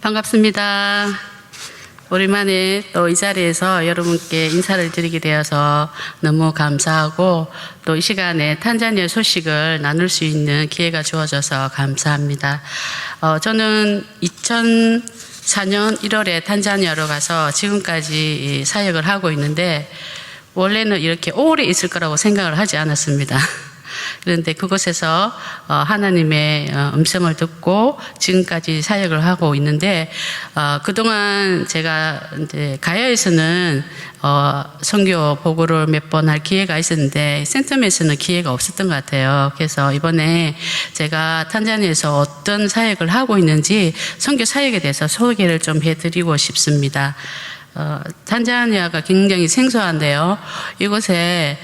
반갑습니다. 오랜만에 또 이 자리에서 여러분께 인사를 드리게 되어서 너무 감사하고 또 이 시간에 탄자니아 소식을 나눌 수 있는 기회가 주어져서 감사합니다. 저는 2004년 1월에 탄자니아로 가서 지금까지 사역을 하고 있는데 원래는 이렇게 오래 있을 거라고 생각을 하지 않았습니다. 그런데 그곳에서 하나님의 음성을 듣고 지금까지 사역을 하고 있는데 그동안 제가 이제 가야에서는 선교 보고를 몇 번 할 기회가 있었는데 센텀에서는 기회가 없었던 것 같아요. 그래서 이번에 제가 탄자니아에서 어떤 사역을 하고 있는지 선교 사역에 대해서 소개를 좀 해드리고 싶습니다. 탄자니아가 굉장히 생소한데요. 이곳에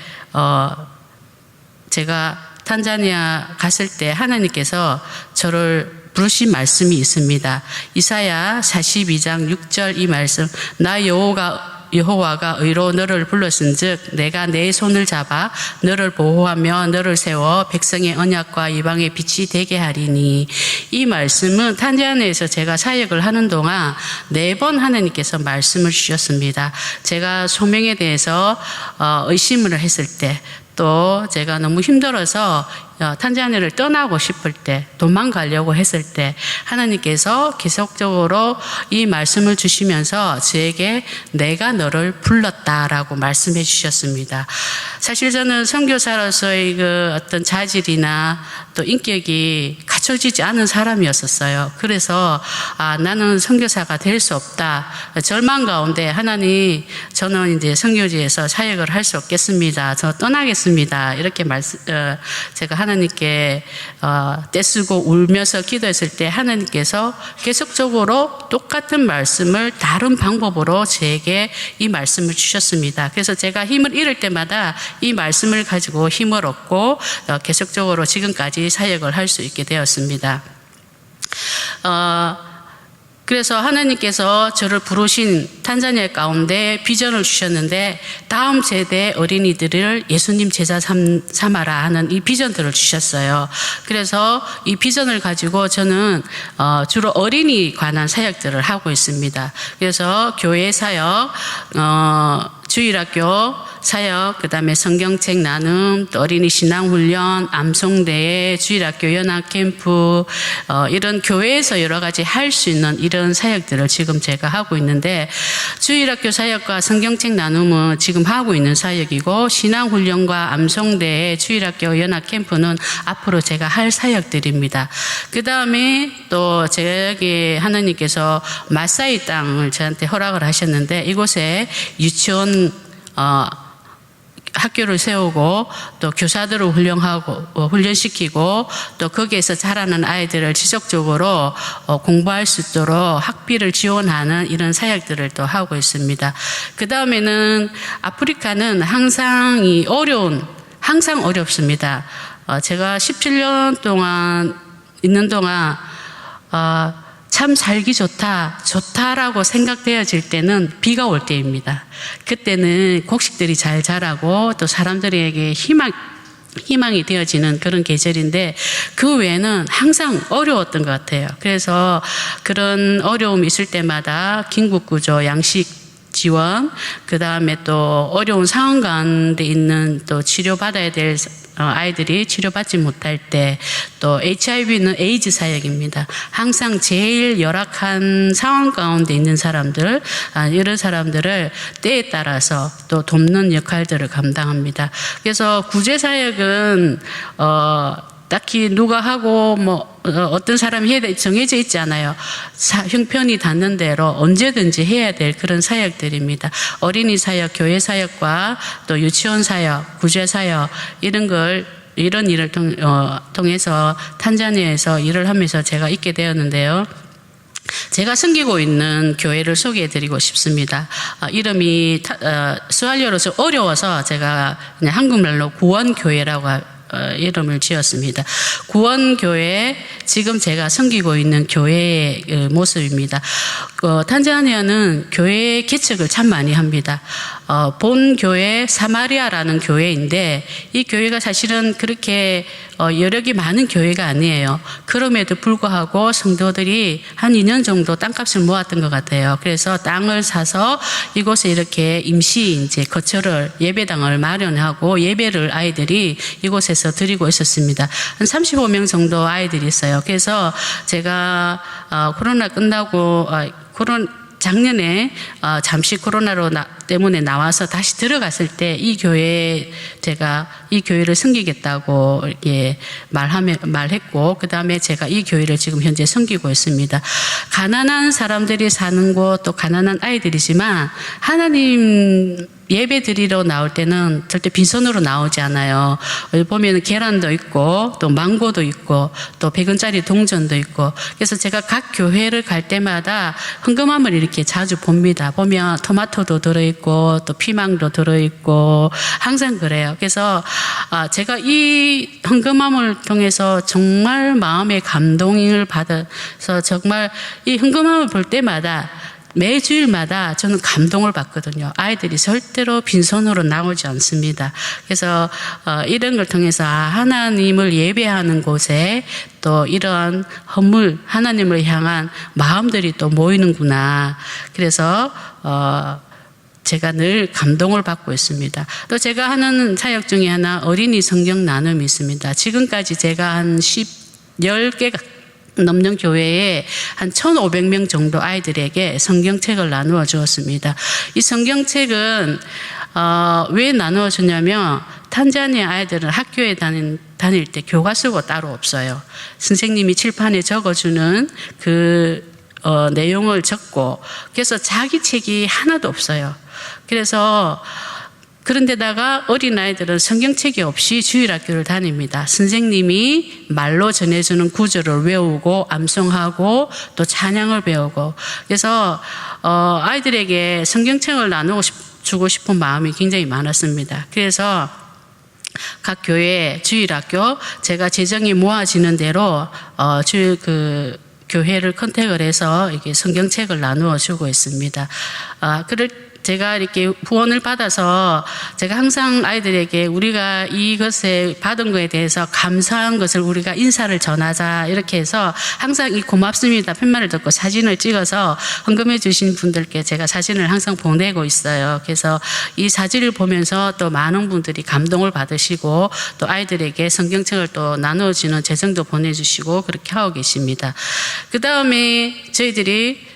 제가 탄자니아 갔을 때 하나님께서 저를 부르신 말씀이 있습니다. 이사야 42장 6절 이 말씀, 나 여호와가 의로 너를 불렀은즉 내가 내 손을 잡아 너를 보호하며 너를 세워 백성의 언약과 이방의 빛이 되게 하리니. 이 말씀은 탄자니아에서 제가 사역을 하는 동안 4번 하나님께서 말씀을 주셨습니다. 제가 소명에 대해서 의심을 했을 때, 또 제가 너무 힘들어서 탄자니아를 떠나고 싶을 때, 도망가려고 했을 때 하나님께서 계속적으로 이 말씀을 주시면서 저에게 내가 너를 불렀다라고 말씀해 주셨습니다. 사실 저는 선교사로서의 그 어떤 자질이나 또 인격이 갖춰지지 않은 사람이었었어요. 그래서 나는 선교사가 될 수 없다. 절망 가운데 하나님, 저는 이제 선교지에서 사역을 할 수 없겠습니다. 저 떠나겠습니다. 이렇게 제가 하나님께 떼쓰고 울면서 기도했을 때 하나님께서 계속적으로 똑같은 말씀을 다른 방법으로 제게 이 말씀을 주셨습니다. 그래서 제가 힘을 잃을 때마다 이 말씀을 가지고 힘을 얻고 계속적으로 지금까지 사역을 할 수 있게 되었습니다. 그래서 하나님께서 저를 부르신 탄자니아 가운데 비전을 주셨는데 다음 세대 어린이들을 예수님 제자 삼아라 하는 이 비전들을 주셨어요. 그래서 이 비전을 가지고 저는 주로 어린이 관한 사역들을 하고 있습니다. 그래서 교회 사역, 주일학교 사역, 그 다음에 성경책 나눔, 또 어린이 신앙훈련, 암송대회, 주일학교 연합캠프, 이런 교회에서 여러 가지 할 수 있는 이런 사역들을 지금 제가 하고 있는데, 주일학교 사역과 성경책 나눔은 지금 하고 있는 사역이고, 신앙훈련과 암송대회, 주일학교 연합캠프는 앞으로 제가 할 사역들입니다. 그 다음에 또 제게 하나님께서 마사이 땅을 저한테 허락을 하셨는데, 이곳에 유치원 학교를 세우고 또 교사들을 훈련시키고 또 거기에서 자라는 아이들을 지속적으로 공부할 수 있도록 학비를 지원하는 이런 사역들을 또 하고 있습니다. 그 다음에는 아프리카는 항상 어렵습니다. 제가 17년 동안 있는 동안 참 살기 좋다라고 생각되어질 때는 비가 올 때입니다. 그때는 곡식들이 잘 자라고 또 사람들에게 희망이 되어지는 그런 계절인데 그 외에는 항상 어려웠던 것 같아요. 그래서 그런 어려움이 있을 때마다 긴급구조, 양식 지원, 그 다음에 또 어려운 상황 가운데 있는 또 치료받아야 될 아이들이 치료받지 못할 때, 또 HIV는 에이즈 사역입니다. 항상 제일 열악한 상황 가운데 있는 사람들, 이런 사람들을 때에 따라서 또 돕는 역할들을 감당합니다. 그래서 구제 사역은 딱히 누가 하고 어떤 사람이 해야 될 정해져 있지 않아요. 형편이 닿는 대로 언제든지 해야 될 그런 사역들입니다. 어린이 사역, 교회 사역과 또 유치원 사역, 구제 사역, 이런 일을 통해서 탄자니아에서 일을 하면서 제가 있게 되었는데요. 제가 섬기고 있는 교회를 소개해드리고 싶습니다. 이름이 스왈리어로서 어려워서 제가 그냥 한국말로 구원교회라고 이름을 지었습니다. 구원교회, 지금 제가 섬기고 있는 교회의 모습입니다. 탄자니아는 교회 개척을 참 많이 합니다. 본 교회 사마리아라는 교회인데 이 교회가 사실은 그렇게 여력이 많은 교회가 아니에요. 그럼에도 불구하고 성도들이 한 2년 정도 땅값을 모았던 것 같아요. 그래서 땅을 사서 이곳에 이렇게 임시 이제 거처를 예배당을 마련하고 예배를 아이들이 이곳에서 드리고 있었습니다. 한 35명 정도 아이들이 있어요. 그래서 제가 코로나 끝나고 작년에 잠시 코로나로 때문에 나와서 다시 들어갔을 때 이 교회에 제가 이 교회를 섬기겠다고 이렇게 말했고 그 다음에 제가 이 교회를 지금 현재 섬기고 있습니다. 가난한 사람들이 사는 곳 또 가난한 아이들이지만 하나님 예배 드리러 나올 때는 절대 빈손으로 나오지 않아요. 보면 계란도 있고 또 망고도 있고 또 100원짜리 동전도 있고 그래서 제가 각 교회를 갈 때마다 헌금함을 이렇게 자주 봅니다. 보면 토마토도 들어있고 또 피망도 들어있고 항상 그래요. 그래서 제가 이 헌금함을 통해서 정말 마음의 감동을 받아서 정말 이 헌금함을 볼 때마다 매주일마다 저는 감동을 받거든요. 아이들이 절대로 빈손으로 나오지 않습니다. 그래서 이런 걸 통해서 하나님을 예배하는 곳에 또 이런 헌물 하나님을 향한 마음들이 또 모이는구나. 그래서 제가 늘 감동을 받고 있습니다. 또 제가 하는 사역 중에 하나 어린이 성경 나눔이 있습니다. 지금까지 제가 한 10개가 넘는 교회에 한 1,500명 정도 아이들에게 성경책을 나누어 주었습니다. 이 성경책은 왜 나누어 주냐면 탄자니아 아이들은 학교에 다닐 때 교과서가 따로 없어요. 선생님이 칠판에 적어주는 그 내용을 적고 그래서 자기 책이 하나도 없어요. 그래서 그런데다가 어린아이들은 성경책이 없이 주일학교를 다닙니다. 선생님이 말로 전해주는 구절을 외우고 암송하고 또 찬양을 배우고 그래서 아이들에게 성경책을 주고 싶은 마음이 굉장히 많았습니다. 그래서 각 교회 주일학교 제가 재정이 모아지는 대로 교회를 컨택을 해서 이게 성경책을 나누어 주고 있습니다. 제가 이렇게 후원을 받아서 제가 항상 아이들에게 우리가 이것에 받은 것에 대해서 감사한 것을 우리가 인사를 전하자 이렇게 해서 항상 이 고맙습니다 팻말을 듣고 사진을 찍어서 헌금해 주신 분들께 제가 사진을 항상 보내고 있어요. 그래서 이 사진을 보면서 또 많은 분들이 감동을 받으시고 또 아이들에게 성경책을 또 나눠주는 재정도 보내주시고 그렇게 하고 계십니다. 그 다음에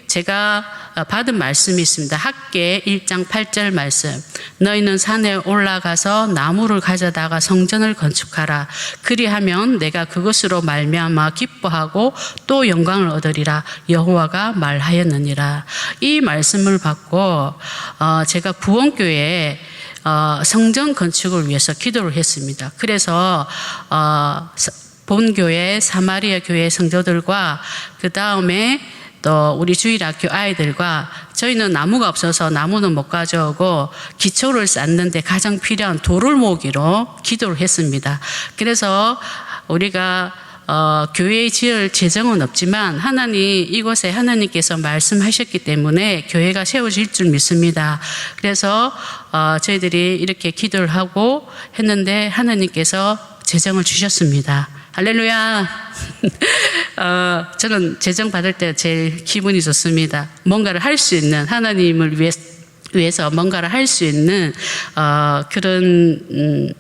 제가 받은 말씀이 있습니다. 학계 1장 8절 말씀. 너희는 산에 올라가서 나무를 가져다가 성전을 건축하라. 그리하면 내가 그것으로 말미암아 기뻐하고 또 영광을 얻으리라. 여호와가 말하였느니라. 이 말씀을 받고 제가 부원교회에 성전 건축을 위해서 기도를 했습니다. 그래서 본교회 사마리아 교회 성도들과 그 다음에 또 우리 주일학교 아이들과 저희는 나무가 없어서 나무는 못 가져오고 기초를 쌓는데 가장 필요한 돌을 모으기로 기도를 했습니다. 그래서 우리가 교회에 지을 재정은 없지만 이곳에 하나님께서 말씀하셨기 때문에 교회가 세워질 줄 믿습니다. 그래서 저희들이 이렇게 기도를 하고 했는데 하나님께서 재정을 주셨습니다. 할렐루야. 저는 재정 받을 때 제일 기분이 좋습니다. 뭔가를 할 수 있는 하나님을 위해서 뭔가를 할 수 있는 그런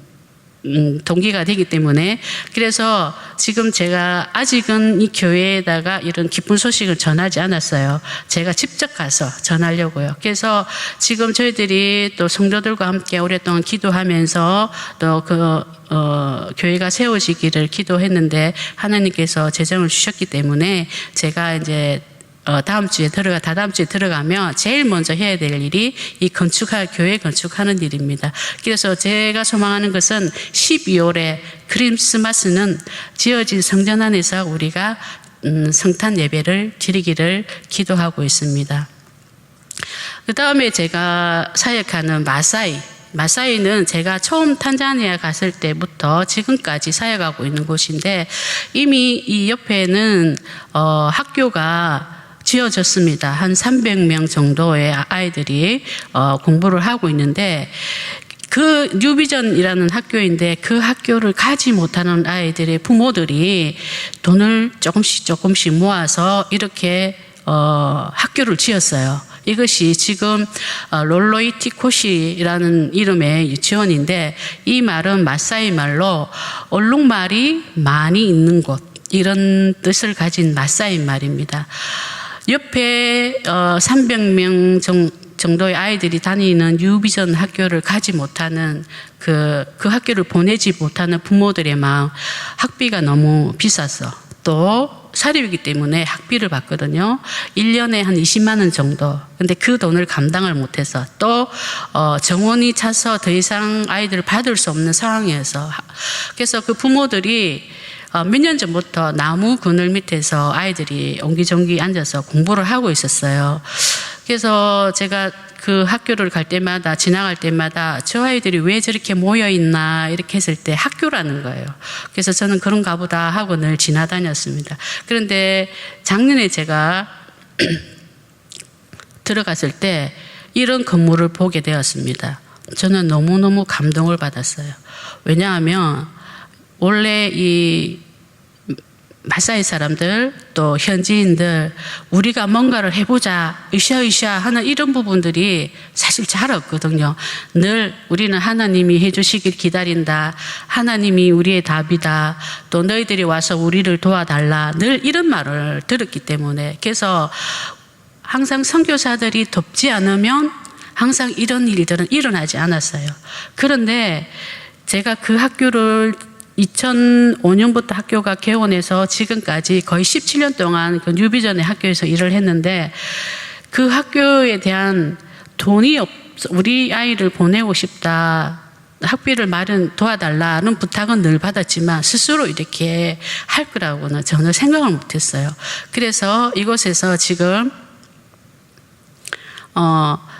동기가 되기 때문에 그래서 지금 제가 아직은 이 교회에다가 이런 기쁜 소식을 전하지 않았어요. 제가 직접 가서 전하려고요. 그래서 지금 저희들이 또 성도들과 함께 오랫동안 기도하면서 또 교회가 세워지기를 기도했는데 하나님께서 재정을 주셨기 때문에 제가 이제 다다음 주에 들어가면 제일 먼저 해야 될 일이 이 교회 건축하는 일입니다. 그래서 제가 소망하는 것은 12월에 크리스마스는 지어진 성전 안에서 우리가 성탄 예배를 드리기를 기도하고 있습니다. 그 다음에 제가 사역하는 마사이는 제가 처음 탄자니아 갔을 때부터 지금까지 사역하고 있는 곳인데 이미 이 옆에는 학교가 지어졌습니다. 한 300명 정도의 아이들이 공부를 하고 있는데 그 뉴비전이라는 학교인데 그 학교를 가지 못하는 아이들의 부모들이 돈을 조금씩 모아서 이렇게 학교를 지었어요. 이것이 지금 롤로이티코시라는 이름의 유치원인데 이 말은 마사이 말로 얼룩말이 많이 있는 곳 이런 뜻을 가진 마사이 말입니다. 옆에 300명 정도의 아이들이 다니는 뉴비전 학교를 가지 못하는 그 학교를 보내지 못하는 부모들의 마음, 학비가 너무 비싸서 또 사립이기 때문에 학비를 받거든요. 1년에 한 20만 원 정도. 근데 그 돈을 감당을 못해서 또 정원이 차서 더 이상 아이들을 받을 수 없는 상황이어서 그래서 그 부모들이 몇 년 전부터 나무 그늘 밑에서 아이들이 옹기종기 앉아서 공부를 하고 있었어요. 그래서 제가 그 학교를 갈 때마다 지나갈 때마다 저 아이들이 왜 저렇게 모여있나 이렇게 했을 때 학교라는 거예요. 그래서 저는 그런가 보다 하고 늘 지나다녔습니다. 그런데 작년에 제가 들어갔을 때 이런 건물을 보게 되었습니다. 저는 너무너무 감동을 받았어요. 왜냐하면 원래 이 마사이 사람들 또 현지인들 우리가 뭔가를 해보자 으쌰으쌰 하는 이런 부분들이 사실 잘 없거든요. 늘 우리는 하나님이 해주시길 기다린다. 하나님이 우리의 답이다. 또 너희들이 와서 우리를 도와달라. 늘 이런 말을 들었기 때문에 그래서 항상 선교사들이 돕지 않으면 항상 이런 일들은 일어나지 않았어요. 그런데 제가 그 학교를 2005년부터 학교가 개원해서 지금까지 거의 17년 동안 그 뉴비전의 학교에서 일을 했는데 그 학교에 대한 돈이 우리 아이를 보내고 싶다. 학비를 도와달라는 부탁은 늘 받았지만 스스로 이렇게 할 거라고는 전혀 생각을 못했어요. 그래서 이곳에서 지금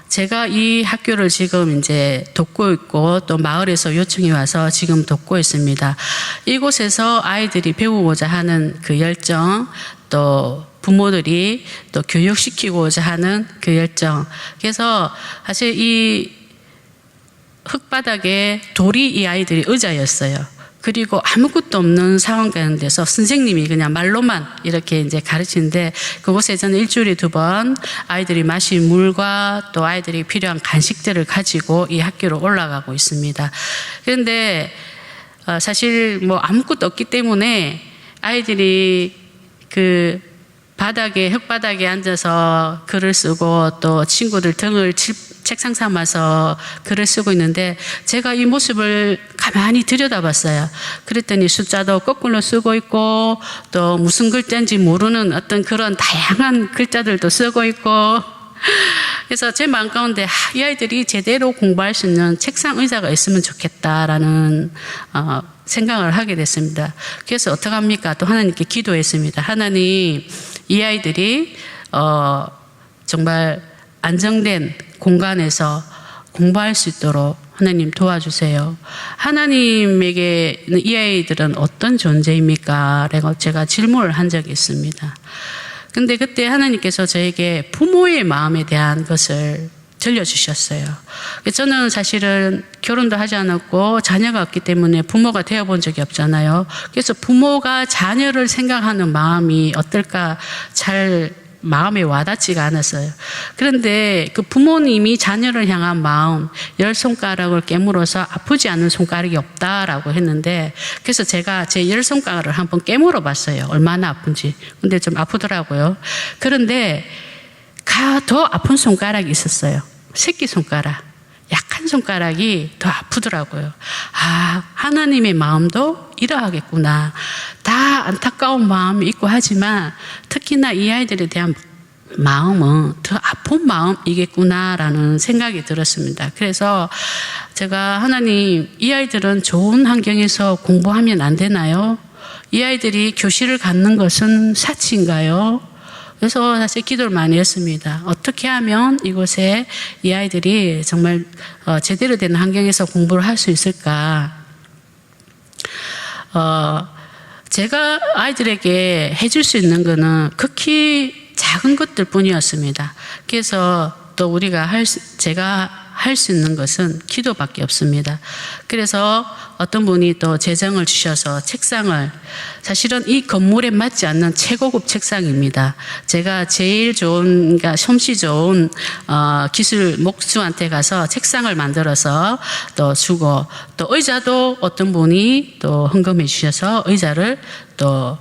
제가 이 학교를 지금 이제 돕고 있고 또 마을에서 요청이 와서 지금 돕고 있습니다. 이곳에서 아이들이 배우고자 하는 그 열정 또 부모들이 또 교육시키고자 하는 그 열정. 그래서 사실 이 흙바닥에 돌이 이 아이들이 의자였어요. 그리고 아무것도 없는 상황 가운데서 선생님이 그냥 말로만 이렇게 이제 가르치는데 그곳에 저는 일주일에 2번 아이들이 마실 물과 또 아이들이 필요한 간식들을 가지고 이 학교로 올라가고 있습니다. 그런데 사실 뭐 아무것도 없기 때문에 아이들이 그 흙바닥에 앉아서 글을 쓰고 또 친구들 등을 책상 삼아서 글을 쓰고 있는데 제가 이 모습을 가만히 들여다봤어요. 그랬더니 숫자도 거꾸로 쓰고 있고 또 무슨 글자인지 모르는 어떤 그런 다양한 글자들도 쓰고 있고 그래서 제 마음 가운데 이 아이들이 제대로 공부할 수 있는 책상 의자가 있으면 좋겠다라는 생각을 하게 됐습니다. 그래서 어떡합니까? 또 하나님께 기도했습니다. 하나님, 이 아이들이 정말 안정된 공간에서 공부할 수 있도록 하나님 도와주세요. 하나님에게는 이 아이들은 어떤 존재입니까? 라고 제가 질문을 한 적이 있습니다. 근데 그때 하나님께서 저에게 부모의 마음에 대한 것을 들려주셨어요. 저는 사실은 결혼도 하지 않았고 자녀가 없기 때문에 부모가 되어본 적이 없잖아요. 그래서 부모가 자녀를 생각하는 마음이 어떨까 잘 마음에 와닿지가 않았어요. 그런데 그 부모님이 자녀를 향한 마음, 10손가락을 깨물어서 아프지 않은 손가락이 없다라고 했는데 그래서 제가 제 10손가락을 한번 깨물어 봤어요. 얼마나 아픈지. 근데 좀 아프더라고요. 그런데 더 아픈 손가락이 있었어요. 새끼손가락. 약한 손가락이 더 아프더라고요. 아, 하나님의 마음도 이러하겠구나. 다 안타까운 마음이 있고 하지만 특히나 이 아이들에 대한 마음은 더 아픈 마음이겠구나라는 생각이 들었습니다. 그래서 제가 하나님, 이 아이들은 좋은 환경에서 공부하면 안 되나요? 이 아이들이 교실을 갖는 것은 사치인가요? 그래서 사실 기도를 많이 했습니다. 어떻게 하면 이곳에 이 아이들이 정말 제대로 된 환경에서 공부를 할 수 있을까? 제가 아이들에게 해줄 수 있는 거는 극히 작은 것들 뿐이었습니다. 그래서 또 제가 할 수 있는 것은 기도밖에 없습니다. 그래서 어떤 분이 또 재정을 주셔서 책상을, 사실은 이 건물에 맞지 않는 최고급 책상입니다. 제가 제일 좋은, 그러니까 솜씨 좋은 기술 목수한테 가서 책상을 만들어서 또 주고, 또 의자도 어떤 분이 또 헌금해 주셔서 의자를 또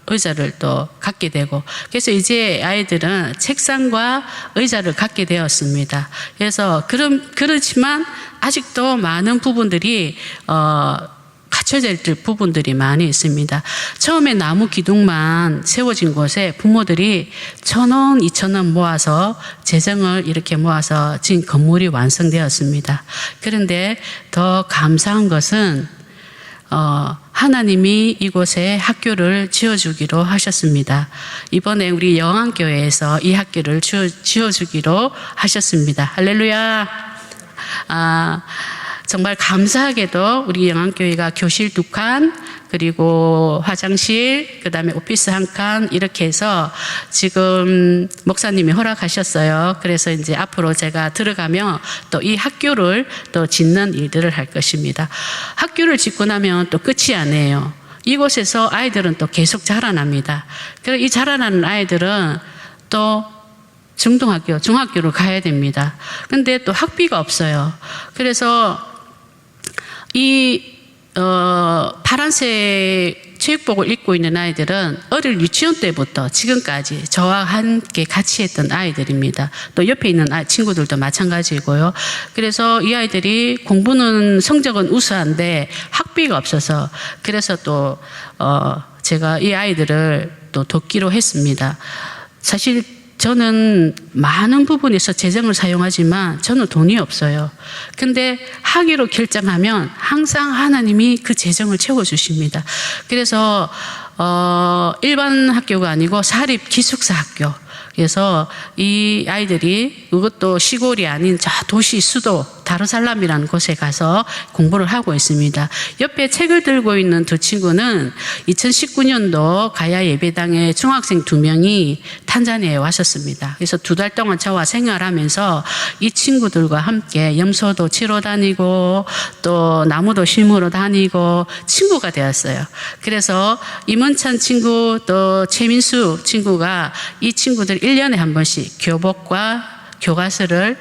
의자를 또 갖게 되고, 그래서 이제 아이들은 책상과 의자를 갖게 되었습니다. 그래서 그렇지만 아직도 많은 부분들이 갖춰져 있을 부분들이 많이 있습니다. 처음에 나무 기둥만 세워진 곳에 부모들이 1,000원, 2,000원 모아서 재정을 이렇게 모아서 지금 건물이 완성되었습니다. 그런데 더 감사한 것은 하나님이 이곳에 학교를 지어주기로 하셨습니다. 이번에 우리 영안교회에서 이 학교를 지어주기로 하셨습니다. 할렐루야. 정말 감사하게도 우리 영안교회가 교실 2칸, 그리고 화장실, 그 다음에 오피스 1칸, 이렇게 해서 지금 목사님이 허락하셨어요. 그래서 이제 앞으로 제가 들어가면 또 이 학교를 또 짓는 일들을 할 것입니다. 학교를 짓고 나면 또 끝이 아니에요. 이곳에서 아이들은 또 계속 자라납니다. 그래서 이 자라나는 아이들은 또 중등학교, 중학교로 가야 됩니다. 근데 또 학비가 없어요. 그래서 파란색 체육복을 입고 있는 아이들은 어릴 유치원 때부터 지금까지 저와 함께 같이 했던 아이들입니다. 또 옆에 있는 친구들도 마찬가지고요. 그래서 이 아이들이 공부는 성적은 우수한데 학비가 없어서, 그래서 또 제가 이 아이들을 또 돕기로 했습니다. 사실 저는 많은 부분에서 재정을 사용하지만 저는 돈이 없어요. 근데 하기로 결정하면 항상 하나님이 그 재정을 채워주십니다. 그래서 일반 학교가 아니고 사립 기숙사 학교, 그래서 이 아이들이 그것도 시골이 아닌 저 도시 수도 다르살람이라는 곳에 가서 공부를 하고 있습니다. 옆에 책을 들고 있는 두 친구는 2019년도 가야 예배당에 중학생 2명이 탄자니아에 왔었습니다. 그래서 2달 동안 저와 생활하면서 이 친구들과 함께 염소도 치러 다니고 또 나무도 심으러 다니고 친구가 되었어요. 그래서 임원찬 친구 또 최민수 친구가 이 친구들 1년에 한 번씩 교복과 교과서를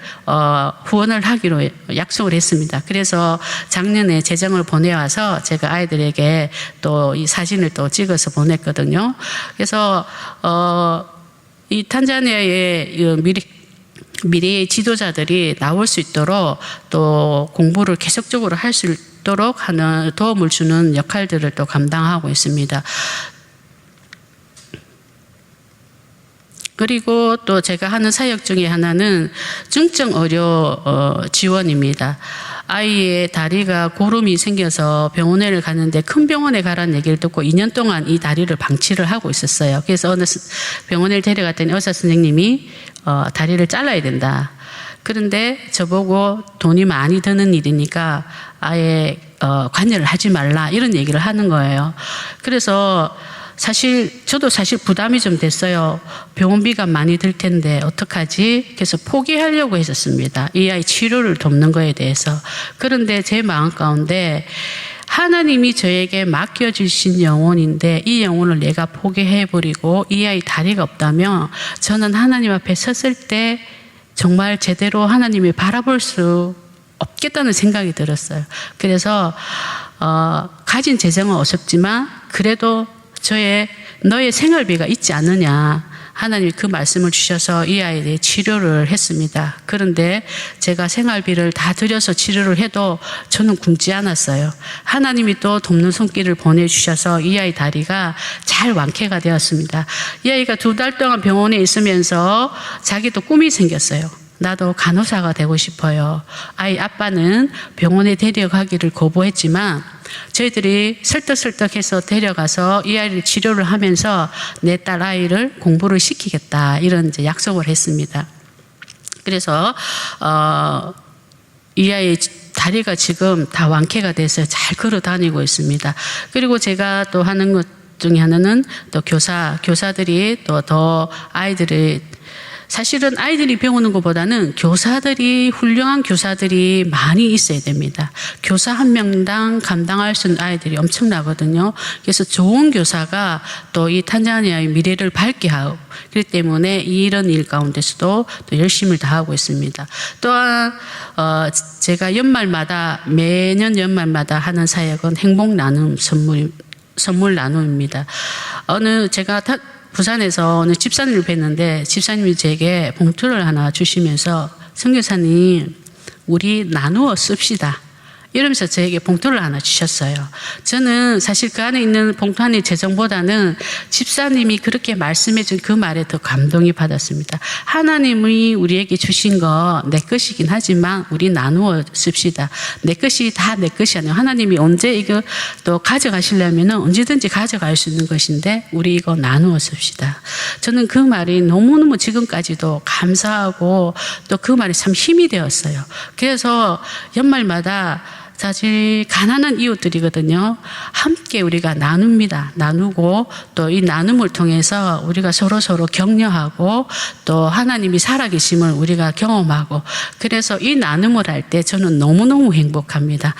후원을 하기로 약속을 했습니다. 그래서 작년에 재정을 보내와서 제가 아이들에게 또 이 사진을 또 찍어서 보냈거든요. 그래서 이 탄자니아의 미래의 지도자들이 나올 수 있도록 또 공부를 계속적으로 할 수 있도록 하는 도움을 주는 역할들을 또 감당하고 있습니다. 그리고 또 제가 하는 사역 중에 하나는 중증 의료 지원입니다. 아이의 다리가 고름이 생겨서 병원에 갔는데 큰 병원에 가라는 얘기를 듣고 2년 동안 이 다리를 방치를 하고 있었어요. 그래서 어느 병원에 데려갔더니 의사 선생님이 다리를 잘라야 된다. 그런데 저보고 돈이 많이 드는 일이니까 아예 관여를 하지 말라, 이런 얘기를 하는 거예요. 그래서 저도 사실 부담이 좀 됐어요. 병원비가 많이 들 텐데 어떡하지? 그래서 포기하려고 했었습니다. 이 아이 치료를 돕는 거에 대해서. 그런데 제 마음 가운데 하나님이 저에게 맡겨주신 영혼인데 이 영혼을 내가 포기해버리고 이 아이 다리가 없다면 저는 하나님 앞에 섰을 때 정말 제대로 하나님을 바라볼 수 없겠다는 생각이 들었어요. 그래서 가진 재정은 어렵지만 그래도 너의 생활비가 있지 않느냐, 하나님이 그 말씀을 주셔서 이 아이의 치료를 했습니다. 그런데 제가 생활비를 다 들여서 치료를 해도 저는 굶지 않았어요. 하나님이 또 돕는 손길을 보내주셔서 이 아이 다리가 잘 완쾌가 되었습니다. 이 아이가 2달 동안 병원에 있으면서 자기도 꿈이 생겼어요. 나도 간호사가 되고 싶어요. 아이 아빠는 병원에 데려가기를 거부했지만 저희들이 설득해서 데려가서 이 아이를 치료를 하면서 내 딸 아이를 공부를 시키겠다, 이런 이제 약속을 했습니다. 그래서 이 아이의 다리가 지금 다 완쾌가 돼서 잘 걸어 다니고 있습니다. 그리고 제가 또 하는 것 중에 하나는 또 교사들이 또 더 아이들을 사실은 아이들이 배우는 것보다는 교사들이 훌륭한 교사들이 많이 있어야 됩니다. 교사 한 명당 감당할 수 있는 아이들이 엄청나거든요. 그래서 좋은 교사가 또 이 탄자니아의 미래를 밝게 하고 그렇기 때문에 이런 일 가운데서도 또 열심을 다하고 있습니다. 또한 제가 매년 연말마다 하는 사역은 행복 나눔 선물 나눔입니다. 제가 부산에서 어느 집사님을 뵀는데 집사님이 제게 봉투를 하나 주시면서 선교사님 우리 나누어 씁시다 이러면서 저에게 봉투를 하나 주셨어요. 저는 사실 그 안에 있는 봉투 안의 재정보다는 집사님이 그렇게 말씀해 준 그 말에 더 감동이 받았습니다. 하나님이 우리에게 주신 거 내 것이긴 하지만 우리 나누어 씁시다. 내 것이 다 내 것이 아니에요. 하나님이 언제 이거 또 가져가시려면 언제든지 가져갈 수 있는 것인데 우리 이거 나누어 씁시다. 저는 그 말이 너무너무 지금까지도 감사하고 또 그 말이 참 힘이 되었어요. 그래서 연말마다 사실 가난한 이웃들이거든요. 함께 우리가 나눕니다. 나누고 또 이 나눔을 통해서 우리가 서로 격려하고 또 하나님이 살아계심을 우리가 경험하고 그래서 이 나눔을 할 때 저는 너무너무 행복합니다.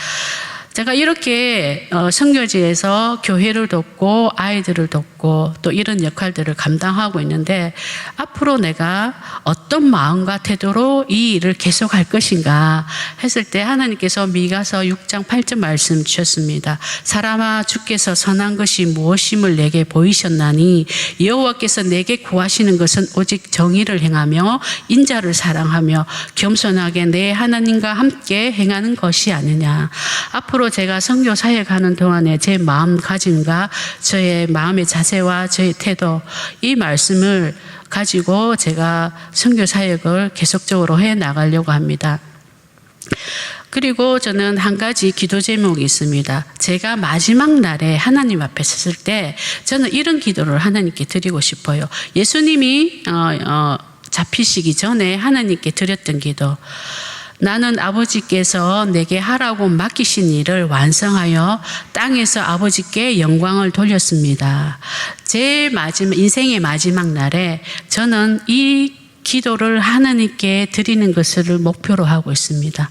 제가 이렇게 선교지에서 교회를 돕고 아이들을 돕고 또 이런 역할들을 감당하고 있는데 앞으로 내가 어떤 마음과 태도로 이 일을 계속할 것인가 했을 때 하나님께서 미가서 6장 8절 말씀 주셨습니다. 사람아 주께서 선한 것이 무엇임을 내게 보이셨나니 여호와께서 내게 구하시는 것은 오직 정의를 행하며 인자를 사랑하며 겸손하게 내 하나님과 함께 행하는 것이 아니냐. 앞으로 제가 선교 사역하는 동안에 제 마음가짐과 저의 마음의 자세와 저의 태도 이 말씀을 가지고 제가 선교 사역을 계속적으로 해 나가려고 합니다. 그리고 저는 한 가지 기도 제목이 있습니다. 제가 마지막 날에 하나님 앞에 섰을 때 저는 이런 기도를 하나님께 드리고 싶어요. 예수님이 잡히시기 전에 하나님께 드렸던 기도. 나는 아버지께서 내게 하라고 맡기신 일을 완성하여 땅에서 아버지께 영광을 돌렸습니다. 제 인생의 마지막 날에 저는 이 기도를 하나님께 드리는 것을 목표로 하고 있습니다.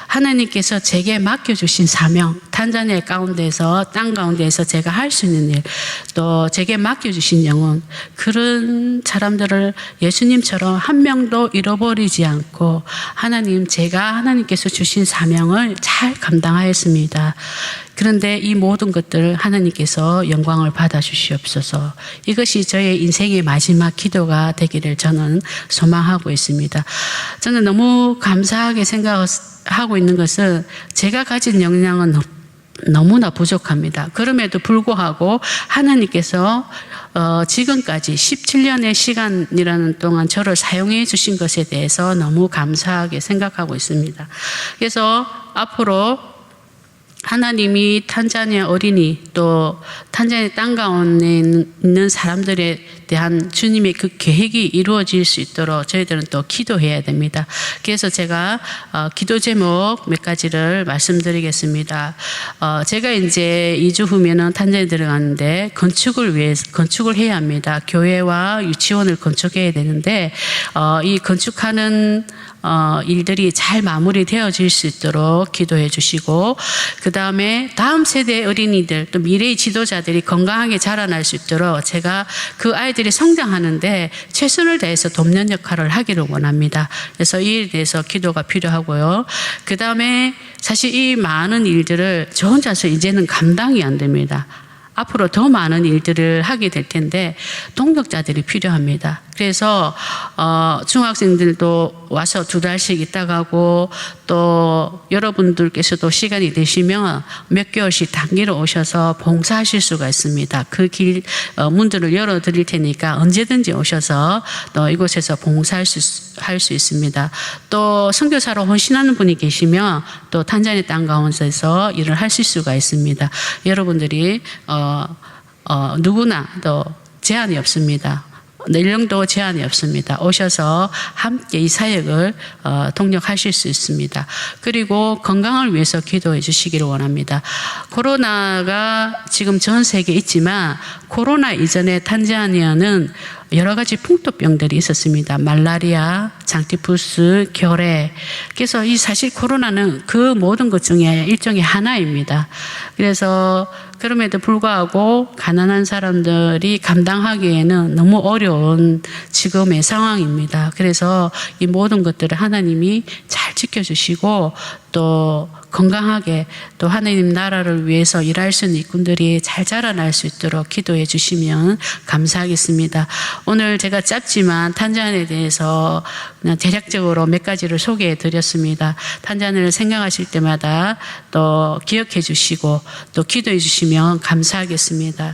하나님께서 제게 맡겨주신 사명, 탄자니아 가운데서 땅 가운데서 제가 할 수 있는 일, 또 제게 맡겨주신 영혼, 그런 사람들을 예수님처럼 한 명도 잃어버리지 않고 제가 하나님께서 주신 사명을 잘 감당하였습니다. 그런데 이 모든 것들을 하나님께서 영광을 받아 주시옵소서. 이것이 저의 인생의 마지막 기도가 되기를 저는 소망하고 있습니다. 저는 너무 감사하게 생각하고 있는 것은 제가 가진 역량은 너무나 부족합니다. 그럼에도 불구하고 하나님께서 지금까지 17년의 시간이라는 동안 저를 사용해 주신 것에 대해서 너무 감사하게 생각하고 있습니다. 그래서 앞으로 하나님이 탄자니아 어린이 또 탄자니아 땅 가운데 있는 사람들에 대한 주님의 그 계획이 이루어질 수 있도록 저희들은 또 기도해야 됩니다. 그래서 제가 기도 제목 몇 가지를 말씀드리겠습니다. 제가 이제 2주 후면은 탄자니아 들어가는데 건축을 해야 합니다. 교회와 유치원을 건축해야 되는데 이 건축하는 일들이 잘 마무리되어질 수 있도록 기도해 주시고 그 다음에 다음 세대 어린이들 또 미래의 지도자들이 건강하게 자라날 수 있도록 제가 그 아이들이 성장하는데 최선을 다해서 돕는 역할을 하기를 원합니다. 그래서 이 일에 대해서 기도가 필요하고요. 그 다음에 사실 이 많은 일들을 저 혼자서 이제는 감당이 안 됩니다. 앞으로 더 많은 일들을 하게 될 텐데 동력자들이 필요합니다. 그래서 중학생들도 와서 2달씩 있다 가고 또 여러분들께서도 시간이 되시면 몇 개월씩 단기로 오셔서 봉사하실 수가 있습니다. 그 길 문들을 열어드릴 테니까 언제든지 오셔서 또 이곳에서 봉사할 수 있습니다. 또 선교사로 헌신하는 분이 계시면 또 탄자니아 땅 가운데서 일을 하실 수가 있습니다. 여러분들이 누구나 또 제한이 없습니다. 연령도 제한이 없습니다. 오셔서 함께 이 사역을 동력하실 수 있습니다. 그리고 건강을 위해서 기도해 주시기를 원합니다. 코로나가 지금 전 세계에 있지만 코로나 이전에 탄자니아는 여러 가지 풍토병들이 있었습니다. 말라리아, 장티푸스, 결핵. 그래서 이 사실 코로나는 그 모든 것 중에 일종의 하나입니다. 그래서 그럼에도 불구하고 가난한 사람들이 감당하기에는 너무 어려운 지금의 상황입니다. 그래서 이 모든 것들을 하나님이 잘 지켜주시고 또 건강하게 또 하나님 나라를 위해서 일할 수 있는 일꾼들이 잘 자라날 수 있도록 기도해 주시면 감사하겠습니다. 오늘 제가 짧지만 탄자니아에 대해서 그냥 대략적으로 몇 가지를 소개해 드렸습니다. 탄자니아를 생각하실 때마다 또 기억해 주시고 또 기도해 주시면 감사하겠습니다.